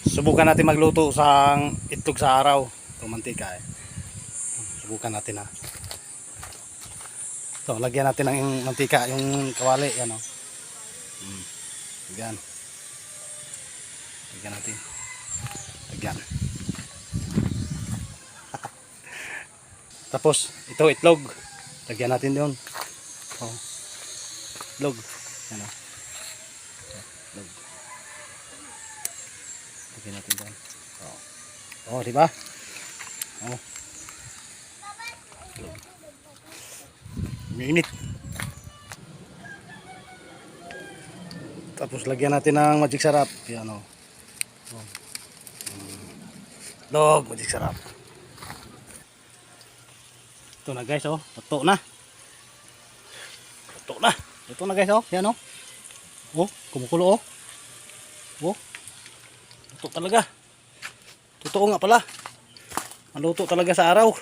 Subukan natin magluto sa itlog sa araw. Ito mantika eh. Subukan natin ha. So, lagyan natin ng mantika yung kawali, yan oh. Lagyan. Lagyan natin. Lagyan. Tapos, ito itlog. Lagyan natin doon. Oh. Itlog. Yan oh. Itlog. Lagyan natin doon. Oh. Oh, di ba? Oh. Mainit. Tapos lagyan natin ng magic sarap. Yan o. Log, magic sarap. Ito na guys oh. Luto na. Luto na. Luto na guys oh. Yan oh. Oh, kumukulo oh. Oh. Luto talaga. Totoo nga pala. Maluto talaga sa araw.